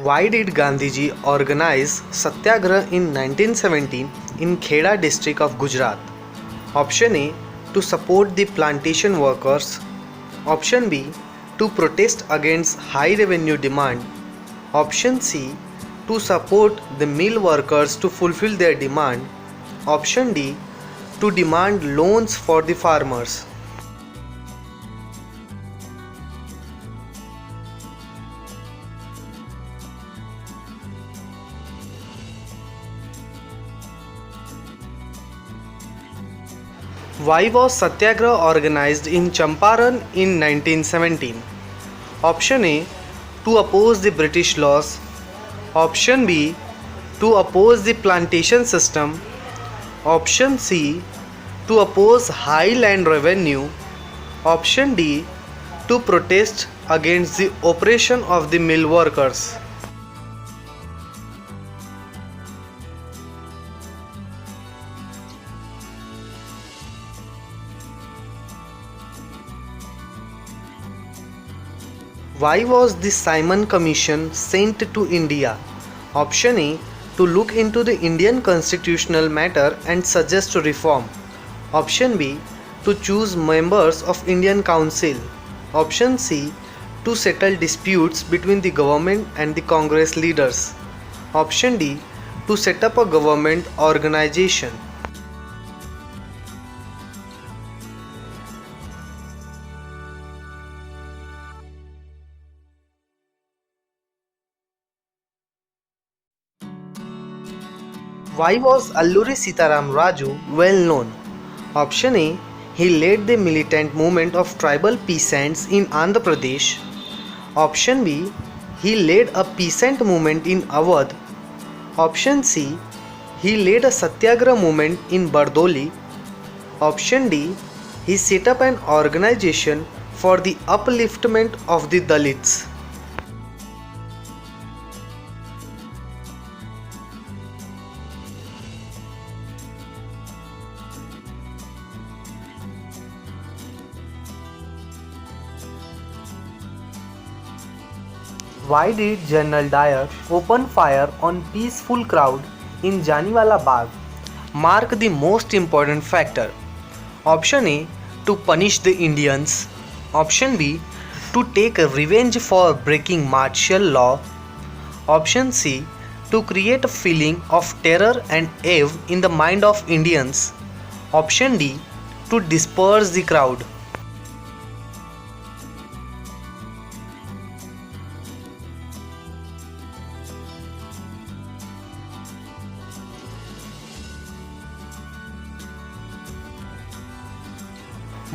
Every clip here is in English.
Why did Gandhiji organize Satyagraha in 1917 in Kheda district of Gujarat? Option A, to support the plantation workers. Option B, to protest against high revenue demand. Option C, to support the mill workers to fulfill their demand. Option D, to demand loans for the farmers. Why was Satyagraha organized in Champaran in 1917? Option A, to oppose the British laws. Option B, to oppose the plantation system. Option C, to oppose high land revenue. Option D, to protest against the oppression of the mill workers. Why was the Simon Commission sent to India? Option A, to look into the Indian constitutional matter and suggest reform. Option B, to choose members of Indian Council. Option C, to settle disputes between the government and the Congress leaders. Option D, to set up a government organization. Why was Alluri Sitaram Raju well known? Option A, he led the militant movement of tribal peasants in Andhra Pradesh. Option B, he led a peasant movement in Awadh. Option C, he led a Satyagraha movement in Bardoli. Option D, he set up an organization for the upliftment of the Dalits. Why did General Dyer open fire on peaceful crowd in Jalianwala Bagh? Mark the most important factor. Option A, to punish the Indians. Option B, to take revenge for breaking martial law. Option C, to create a feeling of terror and awe in the mind of Indians. Option D, to disperse the crowd.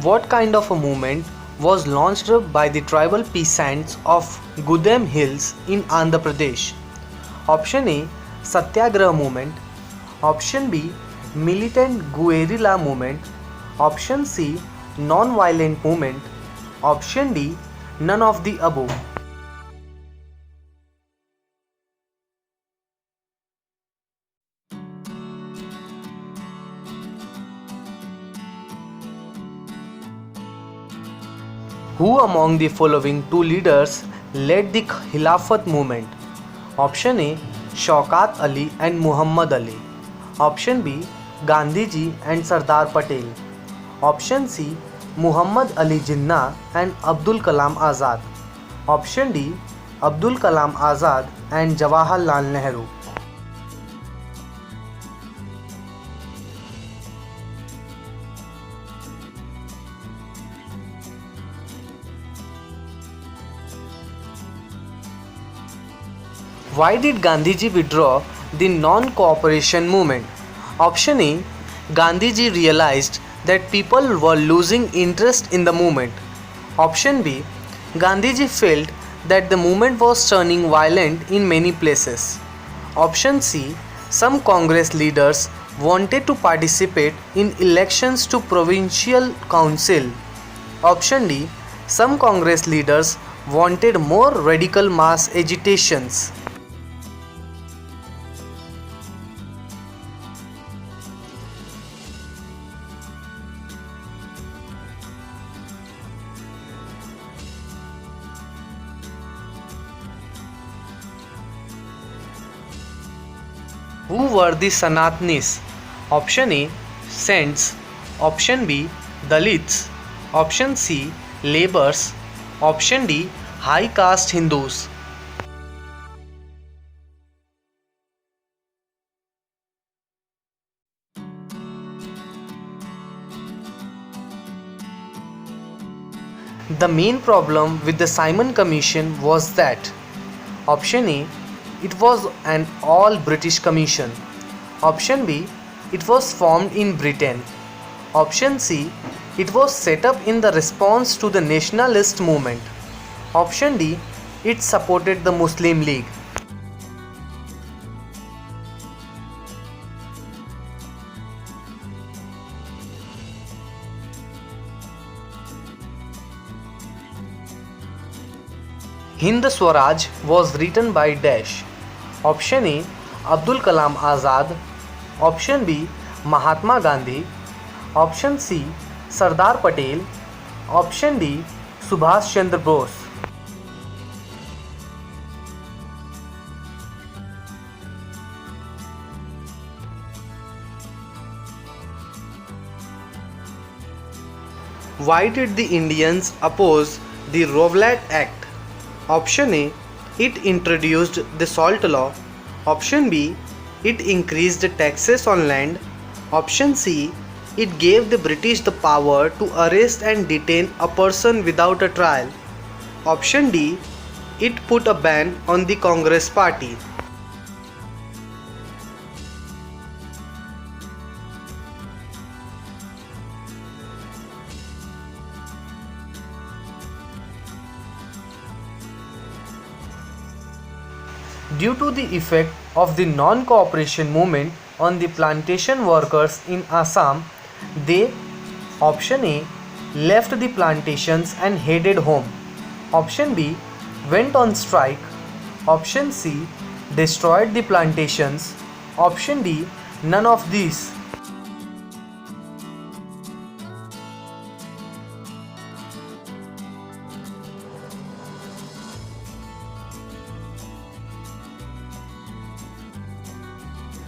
What kind of a movement was launched by the tribal peasants of Gudem Hills in Andhra Pradesh? Option A, Satyagraha movement. Option B, militant guerrilla movement. Option C, non-violent movement. Option D, none of the above. Who among the following two leaders led the Khilafat movement? Option A, Shaukat Ali and Muhammad Ali. Option B, Gandhiji and Sardar Patel. Option C, Muhammad Ali Jinnah and Abdul Kalam Azad. Option D, Abdul Kalam Azad and Jawaharlal Nehru. Why did Gandhiji withdraw the non-cooperation movement? Option A, Gandhiji realized that people were losing interest in the movement. Option B, Gandhiji felt that the movement was turning violent in many places. Option C, some Congress leaders wanted to participate in elections to provincial council. Option D, some Congress leaders wanted more radical mass agitations. Who were the Sanatanis? Option A, Saints. Option B, Dalits. Option C, laborers. Option D, high caste Hindus. The main problem with the Simon Commission was that option A, it was an all British commission. Option B, it was formed in Britain. Option C, it was set up in the response to the nationalist movement. Option D, it supported the Muslim League. Hind Swaraj was written by Dash. Option A, Abdul Kalam Azad. Option B, Mahatma Gandhi. Option C, Sardar Patel. Option D, Subhash Chandra Bose. Why did the Indians oppose the Rowlatt Act? Option A, it introduced the salt law. Option B, it increased the taxes on land. Option C, it gave the British the power to arrest and detain a person without a trial. Option D, it put a ban on the Congress Party. Due to the effect of the non-cooperation movement on the plantation workers in Assam, they, option A, left the plantations and headed home. Option B, went on strike. Option C, destroyed the plantations. Option D, none of these.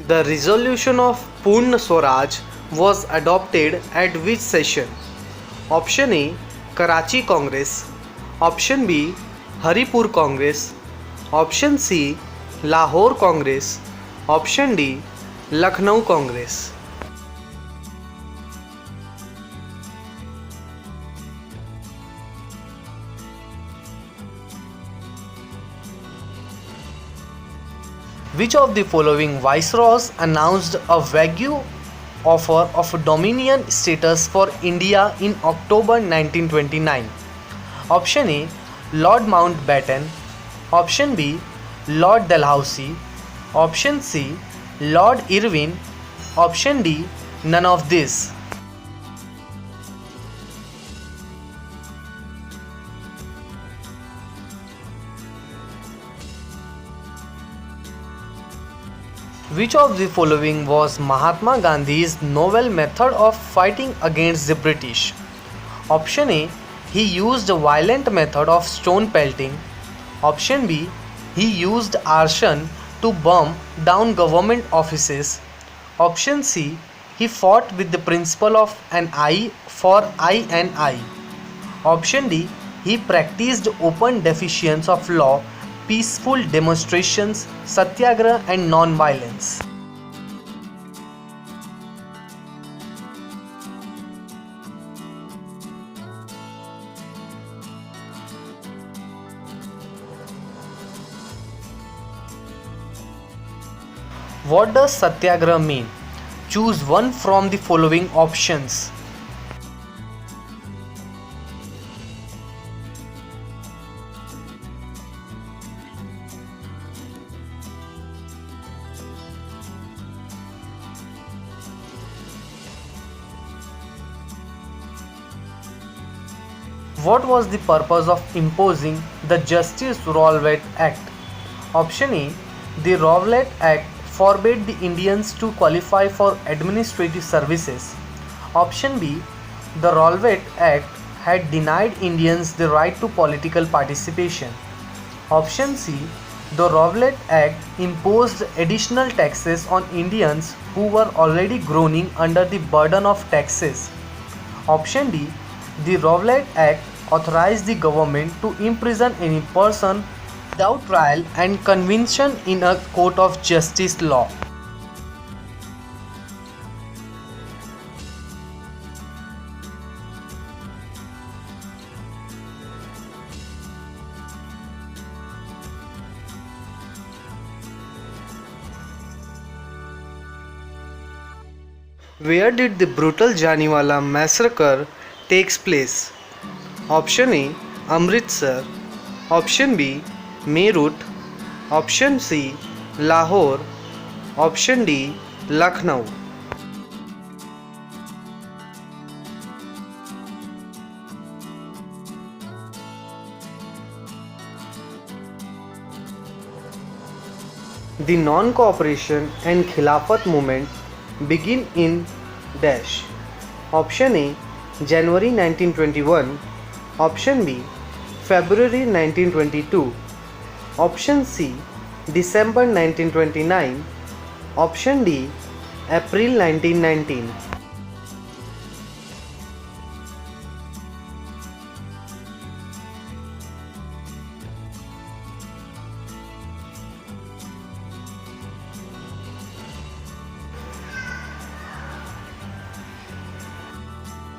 The resolution of Purna Swaraj was adopted at which session? Option A, Karachi Congress. Option B, Haripur Congress. Option C, Lahore Congress. Option D, Lucknow Congress. Which of the following viceroys announced a vague offer of dominion status for India in October 1929? Option A, Lord Mountbatten. Option B, Lord Dalhousie. Option C, Lord Irwin. Option D, none of these. Which of the following was Mahatma Gandhi's novel method of fighting against the British? Option A, he used a violent method of stone pelting. Option B, he used arson to burn down government offices. Option C, he fought with the principle of an eye for eye and eye. Option D, he practiced open defiance of law, peaceful demonstrations, satyagraha and non-violence. What does satyagraha mean? Choose one from the following options. What was the purpose of imposing the Justice-Rowlatt Act? Option A, the Rowlatt Act forbade the Indians to qualify for administrative services. Option B, the Rowlatt Act had denied Indians the right to political participation. Option C, The Rowlatt Act imposed additional taxes on Indians who were already groaning under the burden of taxes. Option D. The Rowlatt Act authorized the government to imprison any person without trial and conviction in a court of justice law. Where did the brutal Janiwala massacre takes place? Option A. Amritsar. Option B. Meerut. Option C. Lahore. Option D. Lucknow. The non-cooperation and Khilafat movement begin in dash. Option A. January 1921. Option B. February 1922. Option C. December 1929. Option D. April 1919.